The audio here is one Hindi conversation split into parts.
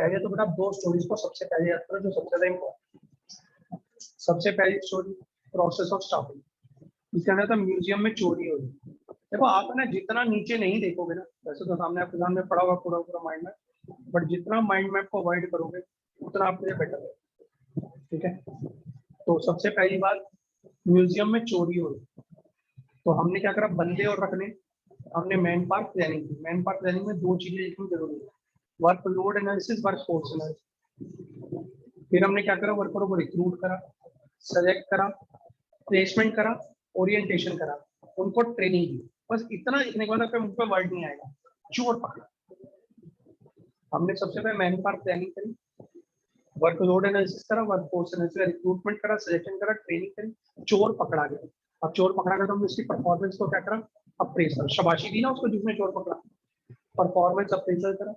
पहले तो बेटा दो स्टोरीज को सबसे पहले याद करो जो सबसे ज्यादा इम्पोर्टेंट। सबसे पहली स्टोरी प्रोसेस ऑफ स्टॉपिंग, इसके अंदर तो म्यूजियम में चोरी हुई। देखो आप है ना जितना नीचे नहीं देखोगे ना, वैसे तो सामने आपके सामने पड़ा होगा पूरा पूरा माइंड मैप, बट जितना माइंड मैप को अवॉइड करोगे उतना आपके लिए बेटर है। ठीक है, तो सबसे पहली बात म्यूजियम में चोरी हुई, तो हमने क्या करा, बंदे और रखने, हमने मैन पावर प्लानिंग की। मैन पावर प्लानिंग में दो चीजें लिखनी जरूरी है, work load analysis, work force analysis. फिर हमने क्या करा, वर्करों को रिक्रूट करा, सेलेक्ट करा, प्लेसमेंट करा, ओरिएंटेशन करा, उनको ट्रेनिंग दी। बस इतना लिखने के बाद आपके मुंह पे वर्ड नहीं आएगा, चोर पकड़ा। हमने सबसे पहले मैन पावर प्लानिंग करी, वर्क लोड एनालिसिस करा, वर्क फोर्स एनालिसिस, रिक्रूटमेंट करा, सिलेक्शन करा, ट्रेनिंग करी, चोर पकड़ा गया। अब चोर पकड़ा गया तो हमने उसकी परफॉर्मेंस को क्या करा, अप्रेजल, शाबाशी दी ना उसको जिसने चोर पकड़ा, परफॉर्मेंस अप्रेजल करा,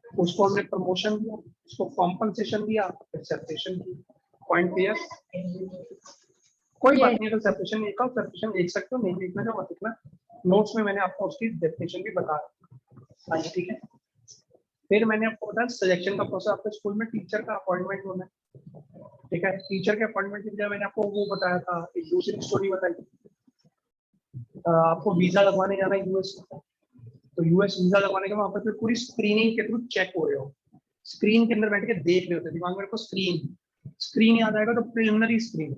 उसको हमने प्रमोशन दिया, उसको कॉम्पनसेशन दिया, सेपरेशन की। Point clear? कोई बात नहीं, अगर सेपरेशन नहीं लिखा सेपरेशन लिख सकते हो, नहीं लिखना जो मत लिखना, नोट्स में मैंने आपको उसकी डेफिनेशन भी बता दी। ठीक है, फिर मैंने आपको बताया सिलेक्शन का प्रोसेस। आपके स्कूल में टीचर का अपॉइंटमेंट होना है, ठीक है, टीचर के अपॉइंटमेंट के लिए मैंने आपको वो बताया था, एक दूसरी स्टोरी बताई थी, आपको वीजा लगवाने जाना है यूएस, तो यूएस वीजा लगवाने के वहां पर पूरी स्क्रीनिंग के थ्रू चेक हो रहे हो, स्क्रीन के अंदर बैठ के देख रहे होते, दिमाग में स्क्रीन, स्क्रीन याद आएगा तो प्रिलिमिनरी स्क्रीन,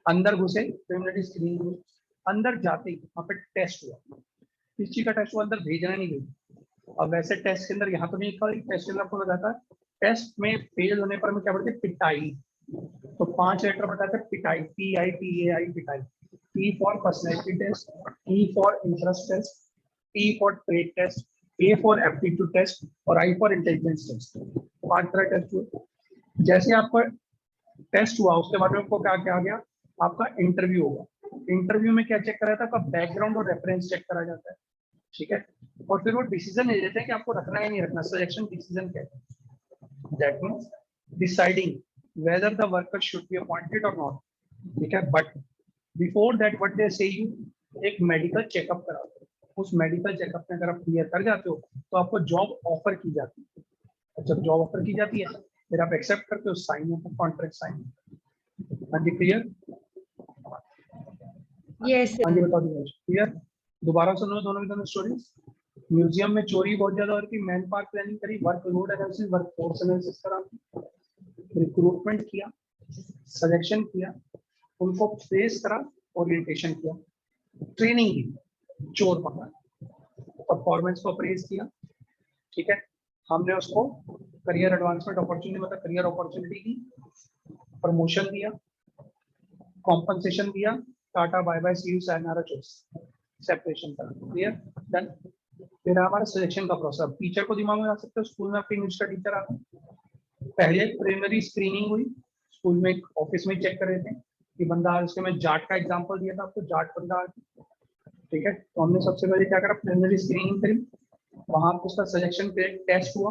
अंदर घुसे प्रिलिमिनरी स्क्रीन, अंदर जाते ही वहां पे टेस्ट हुआ, किस चीज का टेस्ट हुआ, अंदर भेजना नहीं भेजना। अब वैसे टेस्ट के अंदर यहाँ तो नहीं लिखा, टेस्ट के अंदर आपको बताता है, टेस्ट में फेल होने पर हमें क्या बोलते हैं, पिटाई। तो 5 लेटर बताते हैं पिटाई, PITAI, पिटाई। P for personality test, E for interest test, T for trade test, A for aptitude test और I फॉर इंटेलिजेंस टेस्ट। 5 तरह टेस्ट हुए। जैसे आपका टेस्ट हुआ उसके बाद में आपको क्या क्या आ गया, आपका इंटरव्यू होगा। इंटरव्यू में क्या चेक करा था, आपका बैकग्राउंड और रेफरेंस चेक करा जाता है, ठीक है, और फिर वो डिसीजन ले लेते हैं कि आपको रखना है नहीं रखना, सिलेक्शन डिसीजन कहते हैं। That means deciding whether the worker should be appointed और नॉट, ठीक है, but before that what they से यू, एक मेडिकल चेकअप कराओ। उस मेडिकल चेकअप में अगर आप क्लियर कर जाते हो तो आपको जॉब ऑफर की जाती है। जब जॉब ऑफर की जाती है फिर आप एक्सेप्ट करते हो, साइन होता है, कॉन्ट्रैक्ट साइन। हाँ जी, क्लियर? यस हाँ जी, बता दीजिए, क्लियर? दोबारा सुनो दोनों की दोनों स्टोरीज। म्यूजियम में चोरी बहुत ज्यादा और की, मैन पावर प्लानिंग करी, work load analysis, work force analysis करा, रिक्रूटमेंट किया, सिलेक्शन किया, उनको प्लेस करा, ओरिएंटेशन किया, ट्रेनिंग की, चोर पकड़ा, परफॉर्मेंस को अप्रेज किया, ठीक है, हमने उसको करियर एडवांसमेंट अपॉर्चुनिटी, मतलब करियर अपॉर्चुनिटी दी, प्रमोशन दिया, कॉम्पनसेशन दिया, tata bye bye see you sayonara choice, separation करा, क्लियर? डन। फिर हमारा सिलेक्शन का प्रोसेस, टीचर को दिमाग में रख सकते हो, स्कूल में आपके इंग्लिश का टीचर आता है, पहले प्राइमरी स्क्रीनिंग हुई, स्कूल में ऑफिस में चेक कर रहे थे कि बंदा, उसके मैं जाट का एग्जांपल दिया था आपको, जाट बंदा, ठीक है, तो हमने सबसे पहले क्या करा, प्राइमरी स्क्रीनिंग करी, वहां पर उसका सिलेक्शन टेस्ट हुआ,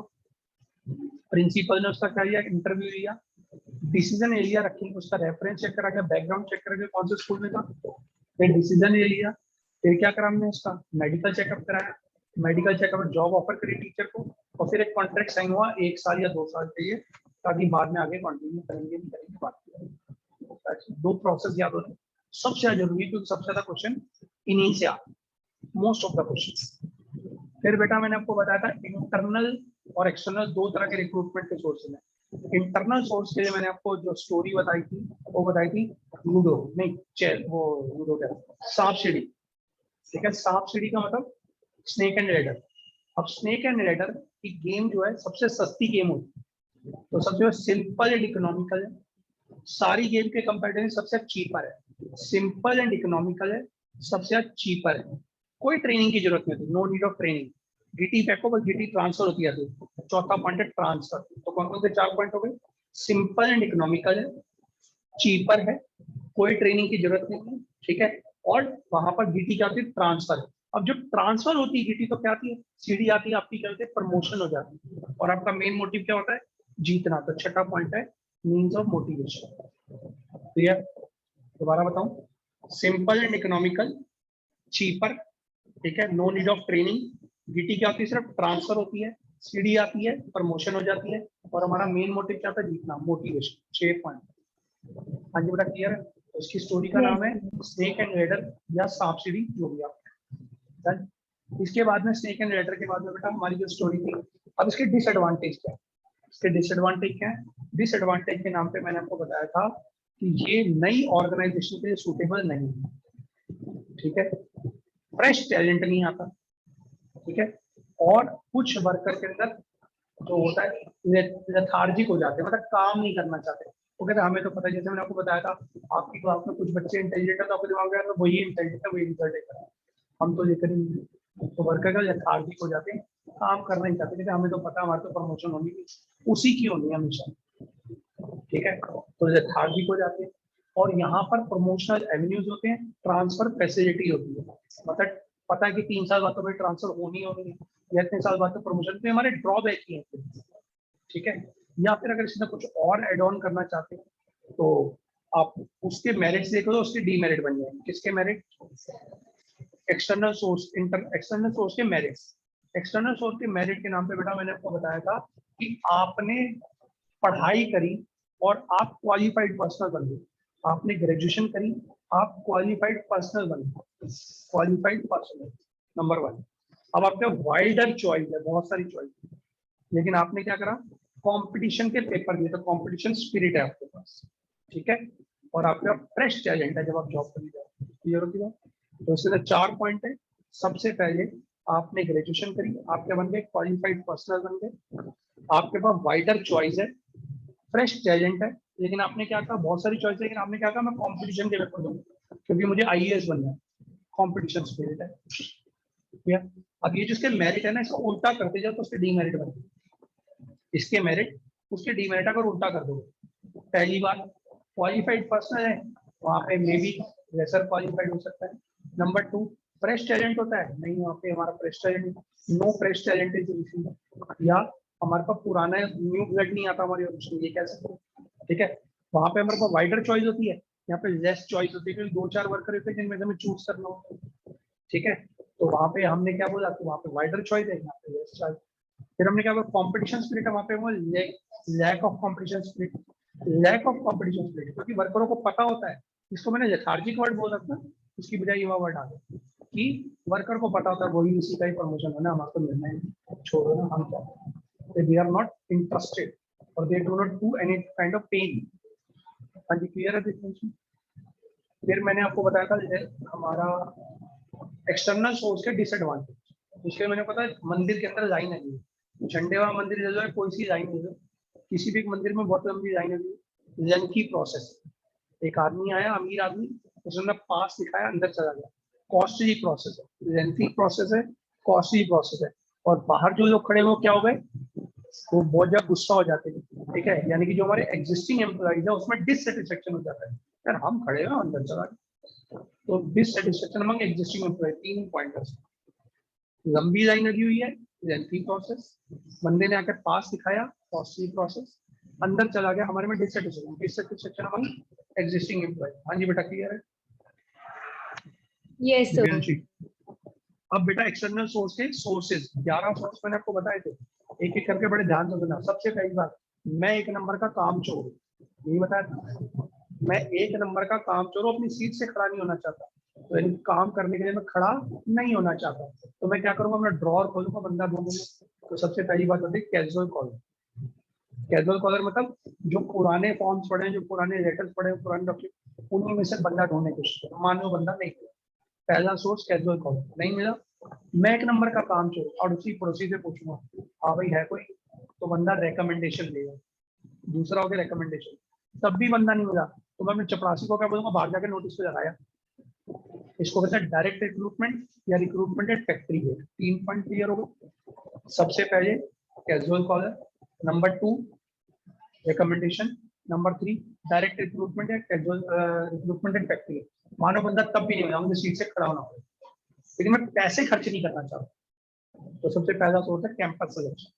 प्रिंसिपल ने उसका क्या लिया, इंटरव्यू लिया, डिसीजन ले लिया, रखी उसका रेफरेंस चेक करा गया, बैकग्राउंड चेक करा गया, कौन से स्कूल में था, फिर डिसीजन ले लिया, फिर क्या करा हमने, उसका मेडिकल चेकअप कराया, मेडिकल चेकअप, जॉब ऑफर करी टीचर को, और फिर एक कॉन्ट्रैक्ट साइन हुआ 1 साल या 2 साल के लिए, ताकि बाद में आगे कंटिन्यू करेंगे नहीं करेंगे बात। 2 प्रोसेस याद होते सबसे ज्यादा जरूरी, क्योंकि सबसे ज्यादा क्वेश्चन इन्हीं से आते, मोस्ट ऑफ द क्वेश्चन। फिर बेटा मैंने आपको बताया था इंटरनल और एक्सटर्नल 2 तरह के रिक्रूटमेंट के सोर्सेज हैं। इंटरनल सोर्स के लिए मैंने आपको जो स्टोरी बताई थी वो बताई थी लूडो, नहीं चेस, वो लूडो क्या, सांप सीढ़ी, ठीक है, सांप सीढ़ी का मतलब स्नेक एंड लैडर। अब स्नेक एंड लैडर की गेम जो है सबसे सस्ती गेम होती है, तो सबसे सिंपल एंड इकोनॉमिकल है, सारी गेम के कंपैरिजन सबसे चीपर है, सिंपल एंड इकोनॉमिकल है, सबसे चीपर है, कोई ट्रेनिंग की जरूरत नहीं होती, no need of training, GT फेंको बस, जीटी ट्रांसफर होती है। चौथा पॉइंट है ट्रांसफर, तो कौन कौन से 4 पॉइंट हो गए, सिंपल एंड इकोनॉमिकल है, चीपर है, कोई ट्रेनिंग की जरूरत नहीं है, ठीक है, और वहां पर जीटी क्या होती है, ट्रांसफर है। अब जब ट्रांसफर होती है जीटी तो क्या आती है, सीढ़ी आती है आपकी, क्या होती है, प्रमोशन हो जाती है, और आपका मेन मोटिव क्या होता है, जीतना। तो छठा पॉइंट है मीन्स ऑफ मोटिवेशन, क्लियर? दोबारा बताऊं, सिंपल एंड इकोनॉमिकल, चीपर, ठीक है, no need of training, GT क्या होती है, सिर्फ ट्रांसफर होती है, सीढ़ी आती है, प्रमोशन हो जाती है, और हमारा मेन मोटिव क्या था, जीतना, मोटिवेशन, 6 पॉइंट। हाँ जी बेटा क्लियर है। तो इसकी स्टोरी का नाम है स्नेक एंड लेडर या सांप सीढ़ी, जो भी आप। इसके बाद में स्नेक एंड लेडर के बाद में बेटा हमारी जो स्टोरी थी, अब इसके डिसएडवांटेज क्या है। इसके डिसएडवांटेज क्या है, डिसएडवांटेज के नाम पे मैंने आपको बताया था कि ये नई ऑर्गेनाइजेशन के लिए सूटेबल नहीं है, ठीक है। फ्रेश टैलेंट नहीं आता, ठीक है। और कुछ वर्कर के अंदर जो होता है लेथार्जिक हो जाते हैं, मतलब काम नहीं करना चाहते। वो कहते हैं हमें तो पता है, जैसे मैंने आपको बताया था, आपकी क्लास में कुछ बच्चे इंटेलिजेंट है तो आपको दिमाग में आया तो वही इंटेलिजेंट है, वही रिजल्ट है, हम तो ये करेंगे। तो वर्कर का लेथार्जिक हो जाते हैं, काम करना नहीं चाहते, कहते हमें तो पता, हमारे तो प्रमोशन होनी थी, उसी की होनी है हमेशा, ठीक है। तो लेथार्जिक हो जाते हैं। और यहाँ पर प्रमोशनल एवेन्यूज होते हैं, ट्रांसफर फैसिलिटी होती है, मतलब पता है कि 3 साल बाद तो भाई ट्रांसफर होनी है, या इतने साल बाद तो प्रमोशन, तो हमारे ड्रॉबैक ही है, ठीक है। या फिर अगर इसमें कुछ और एड ऑन करना चाहते हैं तो आप उसके मेरिट्स देखो तो उसके डीमेरिट बन जाएंगे। किसके merit, external source, external source के मेरिट्स। एक्सटर्नल सोर्स के मेरिट के नाम पे बेटा मैंने आपको बताया था कि आपने पढ़ाई करी और आप क्वालिफाइड पर्सनल बन गए, आपने ग्रेजुएशन करी, आप क्वालिफाइड पर्सनल बन गए, क्वालिफाइड पर्सनल, नंबर 1। अब आपके वाइडर चॉइस है, बहुत सारी चॉइस, लेकिन आपने क्या करा, कंपटीशन के पेपर दिए, तो कंपटीशन स्पिरिट है आपके पास, ठीक है। और आपका फ्रेश टैलेंट है जब आप जॉब करने जाओ, क्लियर होती बात। तो इसके 4 पॉइंट है। सबसे पहले आपने ग्रेजुएशन करी, आपके बन गए क्वालिफाइड पर्सनल बन गए, आपके पास वाइडर चॉइस है, फ्रेश टैलेंट है, लेकिन आपने क्या कहा, बहुत सारी चॉइस है, लेकिन आपने क्या कहा, मैं कंपटीशन के पेपर दूंगा क्योंकि मुझे आईएएस बनना है, कंपटीशन स्पिरिट है, ठीक है। अब ये जिसके मेरिट है ना, इसको उल्टा करते जाओ तो उसके डीमेरिट बनते हैं। इसके मेरिट उसके डीमेरिट अगर उल्टा कर दो, पहली बात क्वालिफाइड पर्सन है, वहाँ पे मे बी लेसर क्वालिफाइड हो सकता है। नंबर 2 फ्रेश टैलेंट होता है, नहीं वहाँ पे हमारा fresh talent, no fresh talent is received, या हमारे पास पुराना न्यू ब्लड नहीं आता हमारी ऑडिशन, ये कह सकते हैं, ठीक है। वहाँ पे हमारे पास वाइडर चॉइस होती है, यहाँ पे लेस चॉइस होती है, क्योंकि 2-4 वर्कर होते हैं जिनमें से हमें चूज करना होता है, ठीक है। तो वहाँ पे हमने क्या बोला कि वहाँ पे वाइडर चॉइस है, यहाँ पे लेस चॉइस। फिर हमने क्या बोला, कॉम्पिटिशन स्पिरिट है, वहाँ पे वो lack of competition spirit, lack of competition spirit, क्योंकि वर्करों को पता होता है, इसको मैंने लेथार्जिक वर्ड बोल रखा, उसकी बजाय युवा वर्ड आ गया कि वर्कर को पता होता है वही इसी का ही प्रमोशन होना, हमारा तो मिलना है, छोड़ो ना, हम क्या, दे आर नॉट इंटरेस्टेड और they do not do any kind of pain. हाँ जी क्लियर है डिफरेंस। फिर मैंने आपको बताया था हमारा एक्सटर्नल सोर्स के डिसएडवांटेज, उसके मैंने पता है मंदिर के अंदर लाइन लगी है, झंडे वाला मंदिर ले लो, कोई सी लाइन ले लो, किसी भी मंदिर में बहुत लंबी लाइन लगी, लेंथी प्रोसेस। एक आदमी आया, अमीर आदमी, उसने पास दिखाया, अंदर चला गया, कॉस्टली प्रोसेस है, लेंथी प्रोसेस है, कॉस्टली प्रोसेस है। और बाहर जो लोग खड़े हो क्या हो गए, वो बहुत ज्यादा गुस्सा हो जाते हैं, ठीक है। यानी कि जो हमारे एग्जिस्टिंग एम्प्लॉइज है उसमें डिससेटिस्फेक्शन हो जाता है, यार हम खड़े हैं अंदर चला गया। तो dissatisfaction among existing employees, 3 pointers. लंबी लाइन लगी हुई है, लेंथी प्रोसेस, बंदे ने आकर पास दिखाया, कॉस्टली प्रोसेस, अंदर चला गया, हमारे में डिससेटिस्फेक्शन अमंग एग्जिस्टिंग एम्प्लॉइज। हाँ जी बेटा क्लियर है। Yes sir. अब बेटा एक्सटर्नल सोर्स के सोर्सेज 11 सोर्स मैंने आपको बताए थे, एक एक करके बड़े ध्यान से सुनना। सबसे पहली बात, मैं 1 नंबर का काम चोर, यही बताया था, मैं 1 नंबर का काम चोर, अपनी सीट से खड़ा नहीं होना चाहता, तो यानी काम करने के लिए मैं खड़ा नहीं होना चाहता, तो मैं क्या करूंगा, मैं ड्रॉर खोलूंगा, बंदा ढूंढूंगा। तो सबसे पहली बात होती है कैजुअल कॉलर। कैजुअल कॉलर मतलब जो पुराने फॉर्म्स पड़े हैं, जो पुराने लेटर्स पड़े हैं, पुराने डॉक्यूमेंट, उन्हीं में से बंदा ढूंढने की कोशिश करो, मान लो बंदा नहीं मिला, पहला सोर्स कैजुअल कॉलर नहीं मिला, मैं 1 नंबर का काम चोर और उसी पड़ोसी से पूछूंगा, हाँ भाई है कोई, तो बंदा रिकमेंडेशन देगा, दूसरा हो गया रिकमेंडेशन, तब भी बंदा नहीं मिला, तो मैं अपने चपरासी को क्या बोलूंगा, बाहर जाकर नोटिस पे लगाया। इसको कहते हैं डायरेक्ट रिक्रूटमेंट या recruitment at factory gate. 3 point clear हो गए। सबसे पहले casual caller, number 2 recommendation, number 3 direct recruitment या casual recruitment at factory gate. मानो बंदा तब भी नहीं मिला, मुझे सीट से खड़ा होना पड़े, लेकिन मैं पैसे खर्च नहीं करना चाहता, तो सबसे पहला सोर्स है कैंपस सिलेक्शन।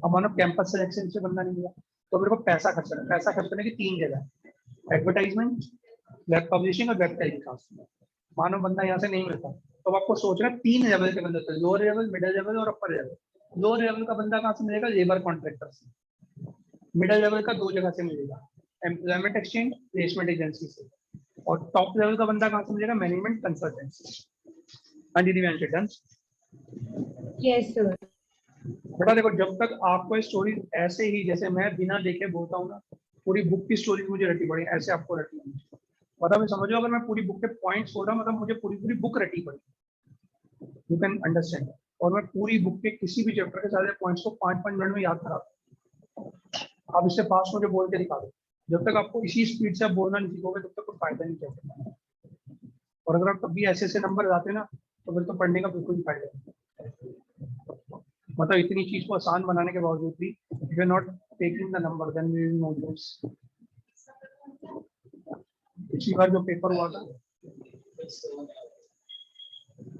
अब मानो कैंपस सिलेक्शन से बंदा नहीं मिला, तो मेरे को पैसा खर्च करना, पैसा खर्च करने की 3 जगह, एडवर्टाइजमेंट, वेब पब्लिशिंग और वेब टेलीकास्ट। मानो बंदा यहाँ से नहीं मिलता, तो आपको सोचना 3 लेवल के बंदे, लोअर लेवल, मिडिल लेवल और अपर लेवल। लोअर लेवल का बंदा कहाँ से मिलेगा? लेबर कॉन्ट्रैक्टर से। मिडिल लेवल का 2 जगह से मिलेगा, एम्प्लॉयमेंट एक्सचेंज, प्लेसमेंट एजेंसी से। और टॉप लेवल का बंदा कहाँ से मिलेगा? मैनेजमेंट कंसल्टेंट से। हाँ जी दिव्यांश डन। Yes sir. बेटा देखो, जब तक आपको स्टोरी ऐसे ही जैसे मैं बिना देखे बोलता हूँ ना, पूरी बुक की स्टोरी मुझे रटी पड़ी, ऐसे आपको रटनी है। मतलब समझो, अगर मैं पूरी बुक के पॉइंट्स बोल रहा हूँ, मतलब मुझे पूरी पूरी बुक रटी पड़ी, यू कैन अंडरस्टैंड। और मैं पूरी बुक के किसी भी चैप्टर के सारे पॉइंट्स को 5-5 मिनट में याद करा। आप इससे फास्ट मुझे बोल के दिखा दो, जब तक आपको इसी स्पीड से आप बोलना नहीं सीखोगे तब तक कोई फायदा नहीं चलेगा। और अगर आप कभी ऐसे नंबर आते ना, तो फिर तो पढ़ने का बिल्कुल ही फायदा नहीं। मतलब इतनी चीज को आसान बनाने के बावजूद भी if you are not taking the number then we will no use. पिछली बार जो पेपर हुआ था,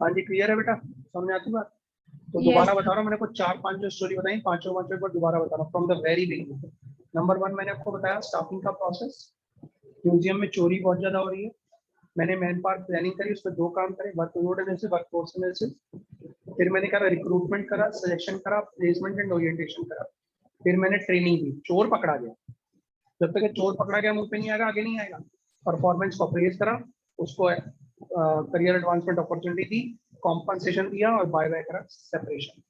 हाँ जी क्लियर है बेटा, समझ आती बात? तो दोबारा बता रहा हूँ, मैंने कुछ 4-5 जो स्टोरी बताई, पांचों एक बार दोबारा बता रहा हूँ from the very beginning. Number 1 मैंने आपको बताया स्टाफिंग का प्रोसेस। म्यूजियम में चोरी बहुत ज्यादा हो रही है, मैंने मैन पावर प्लानिंग करी, उस पर 2 काम करे, work load analysis, work force analysis. फिर मैंने करा रिक्रूटमेंट करा, सिलेक्शन करा, प्लेसमेंट एंड ओरिएंटेशन करा। फिर मैंने ट्रेनिंग दी, चोर पकड़ा गया। जब तक चोर पकड़ा गया मुंह पे नहीं आएगा, आगे नहीं आएगा। परफॉर्मेंस को अप्रेज करा, उसको करियर एडवांसमेंट अपॉर्चुनिटी दी, कॉम्पनसेशन दिया और बाय बाय करा सेपरेशन।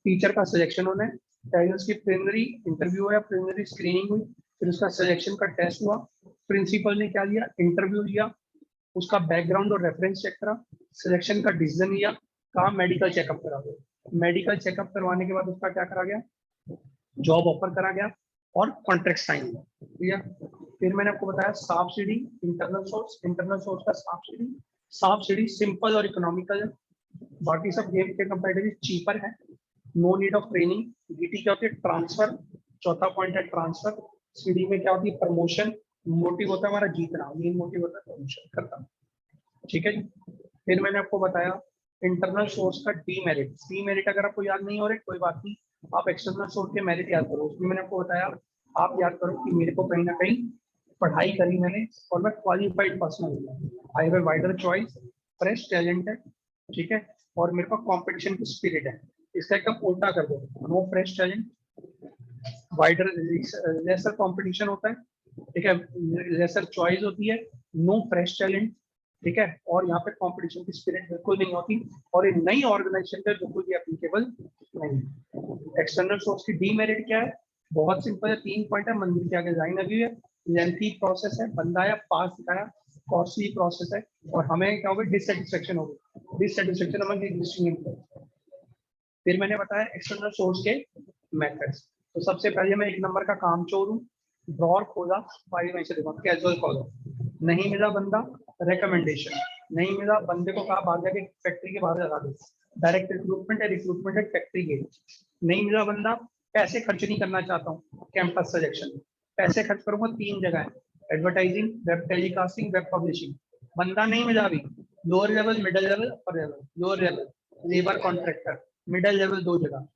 टीचर का सिलेक्शन होना है, पहले उसकी प्रिलिमिनरी इंटरव्यू है, प्रिलिमिनरी स्क्रीनिंग हुई, फिर उसका सिलेक्शन का टेस्ट हुआ। प्रिंसिपल ने क्या लिया? इंटरव्यू लिया, उसका बैकग्राउंड और रेफरेंस चेक करा, सिलेक्शन का डिसीजन लिया, कहा मेडिकल चेकअप करा दो। मेडिकल चेकअप करवाने के बाद उसका क्या करा गया? जॉब ऑफर करा गया और कॉन्ट्रैक्ट साइन हुआ। ठीक है। फिर मैंने आपको बताया साफ सीढ़ी, इंटरनल सोर्स। इंटरनल सोर्स का साफ सीढ़ी सिंपल और इकोनॉमिकल है, बाकी सब गेम के कंपैरेटिवली चीपर है। No need of training. DT क्या होती है? ट्रांसफर। चौथा पॉइंट है ट्रांसफर। सीढ़ी में क्या होती है? प्रमोशन। मोटिव होता है हमारा जीतना, मेन मोटिव होता है प्रमोशन करना। ठीक है जी। फिर मैंने आपको बताया इंटरनल सोर्स का डीमेरिट। डीमेरिट अगर आपको याद नहीं हो रहा कोई बात नहीं, आप एक्सटर्नल सोर्स के मेरिट याद करो। उसमें मैंने आपको बताया, आप याद करो कि मेरे को कहीं ना कहीं पढ़ाई करी मैंने और मैं क्वालिफाइड पर्सन हूँ, I have wider choice, fresh talent है, ठीक है, और मेरे पास कंपटीशन की स्पिरिट है। इसका एकदम उल्टा कर दो, no fresh talent, wider lesser competition होता है, ठीक है, लेसर चॉइस होती है, नो फ्रेश टैलेंट, ठीक है, और यहाँ पे कंपटीशन की स्पिरिट बिल्कुल नहीं होती, और एक नई ऑर्गेनाइजेशन पे बिल्कुल भी एप्लीकेबल नहीं। एक्सटर्नल सोर्स की डीमेरिट क्या है? बहुत सिंपल है, 3 पॉइंट है, मंदिर के आगे लाइन लगी है, लेंथी प्रोसेस है, बंदा आया पास दिखाया, कॉस्टली प्रोसेस है, और हमें क्या होगा? डिससेटिस्फेक्शन होगी, डिससेटिस्फेक्शन हमारी एग्जिस्टिंग एम्प्लॉय। फिर मैंने बताया एक्सटर्नल सोर्स के मेथड्स। तो सबसे पहले मैं 1 नंबर का काम चोर हूँ, ड्रॉर खोला, फाइल में से देखो, कैजुअल फॉलो, नहीं मिला बंदा, रिकमेंडेशन, नहीं मिला बंदे को कहा बाहर जाके फैक्ट्री के बाहर लगा दो, डायरेक्ट रिक्रूटमेंट है, रिक्रूटमेंट है फैक्ट्री गेट, नहीं मिला बंदा, पैसे खर्च नहीं करना चाहता हूँ, कैंपस सिलेक्शन, पैसे खर्च करूंगा 3 जगह है, advertising, web telecasting, web publishing. बंदा नहीं मिला अभी, lower level, middle level, upper level. Lower level labour contractor, middle level 2 जगह,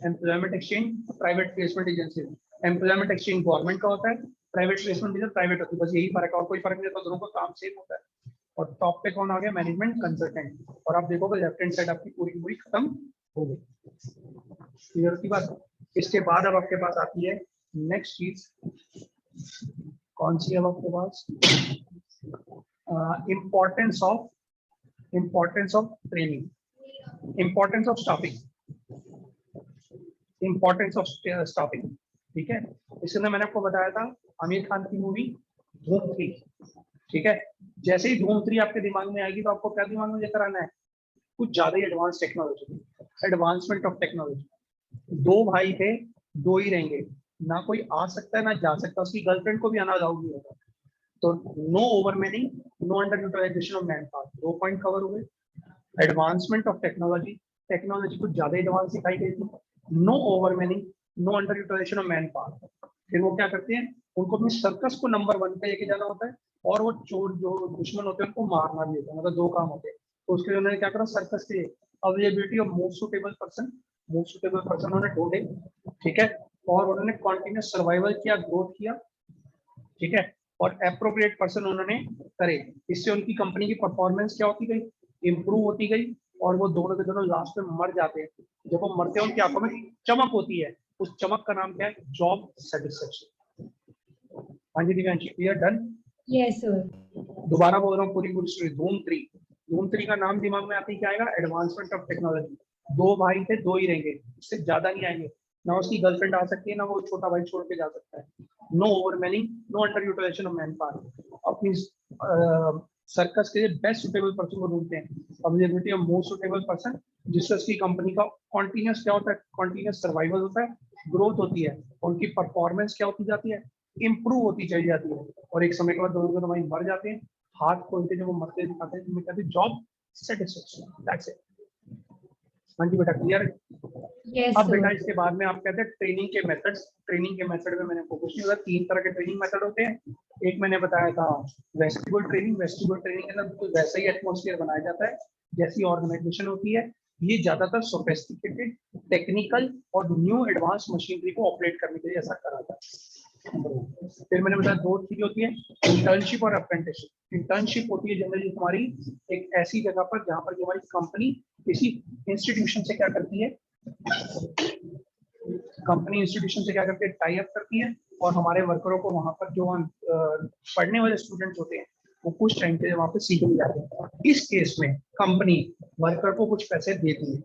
employment exchange, private placement agency. Employment exchange government का होता है, प्राइवेट प्लेसमेंट एजेंसी प्राइवेट होती है, बस यही फर्क है, और कोई फर्क नहीं होता, दोनों का काम सेम होता है। और टॉप पे कौन आ गया? Management consultant. और आप देखोगे लेफ्ट हैंड साइड आपकी पूरी पूरी खत्म हो गई। क्लियर की बात? इसके बाद अब आपके पास आती है नेक्स्ट चीज, कौन सी है आपके पास? Importance of training, importance of staffing, importance of staffing. ठीक है, इसके अंदर मैंने आपको बताया था आमिर खान की मूवी धूम 3, ठीक है, जैसे ही धूम 3 आपके दिमाग में आएगी तो आपको क्या दिमाग में लेकर आना है? कुछ ज्यादा ही advance technology, advancement of technology. 2 भाई थे, 2 ही रहेंगे, ना कोई आ सकता है ना जा सकता, उसकी गर्लफ्रेंड को भी आना अलाउड नहीं होगा। तो no overmanning, no under utilisation of manpower, 2 point cover हो गए। एडवांसमेंट ऑफ टेक्नोलॉजी, टेक्नोलॉजी कुछ ज्यादा एडवांस दिखाई गई थी। No overmanning, no under utilisation of manpower. फिर वो क्या करते हैं? उनको अपने सर्कस को नंबर 1 पे लेके जाना होता है, और वो चोर जो दुश्मन होते हैं उनको मारना भी होता है, मतलब 2 काम होते हैं। तो उसके लिए उन्होंने क्या करा? सर्कस के availability of most suitable person, उन्होंने ढूंढे, ठीक है, और उन्होंने कॉन्टिन्यूस सर्वाइवल किया, ग्रोथ किया, ठीक है, और एप्रोप्रिएट पर्सन उन्होंने करे। इससे उनकी कंपनी की परफॉर्मेंस क्या होती गई? इंप्रूव होती गई, और वो दोनों के दोनों लास्ट में मर जाते हैं। जब वो मरते हैं उनकी आंखों में चमक होती है, उस चमक का नाम क्या है? Job satisfaction. हाँ जी Divyanshi, clear, done? Yes, sir. दोबारा बोल रहा हूँ पूरी पूरी स्टोरी। धूम 3 का नाम दिमाग में आते ही क्या आएगा? Advancement of technology. 2 भाई थे, 2 ही रहेंगे, इससे ज्यादा नहीं आएंगे। ना उसकी गर्लफ्रेंड आ सकती है, ना वो छोटा भाई छोड़ के जा सकता है। No overmanning, no under utilisation of manpower. अपनी सर्कस के लिए बेस्ट सुटेबल पर्सन को ढूंढते हैं, availability of most suitable person, जिससे उसकी कंपनी का कॉन्टिन्यूस क्या होता है? कॉन्टिन्यूस सर्वाइवल होता है, ग्रोथ होती है, उनकी परफॉर्मेंस क्या होती जाती है? इंप्रूव होती चली जाती है। और एक समय के बाद दोनों के भाई मर जाते हैं, हाथ खोल के जब वो मरते दिखाते हैं, जिसमें कहते हैं जॉब सेटिस्फेक्शन। That's it. हाँ जी बेटा, क्लियर है? Yes, अब बेटा sir. इसके बाद में आप कहते हैं ट्रेनिंग के मेथड्स। ट्रेनिंग के मेथड में मैंने आपको कुछ नहीं बताया, 3 तरह के ट्रेनिंग मेथड होते हैं। एक मैंने बताया था वेस्टिबुल ट्रेनिंग। वेस्टिबुल ट्रेनिंग के अंदर बिल्कुल वैसा ही एटमॉस्फेयर बनाया जाता है जैसी ऑर्गेनाइजेशन होती है। ये ज्यादातर सोफिस्टिकेटेड, टेक्निकल और न्यू एडवांस मशीनरी को ऑपरेट करने के लिए ऐसा करा जाता है। फिर मैंने बताया 2 चीजें होती है, इंटर्नशिप और अप्रेंटिसशिप। इंटर्नशिप होती है जनरली हमारी एक ऐसी जगह पर जहाँ पर हमारी कंपनी किसी इंस्टीट्यूशन से क्या करती है, कंपनी इंस्टीट्यूशन से क्या करती है? टाई अप करती है, और हमारे वर्करों को वहां पर जो पढ़ने वाले स्टूडेंट्स होते हैं वो कुछ टाइम के लिए वहां पे सीखने जाते हैं। इस केस में कंपनी वर्कर को कुछ पैसे देती है,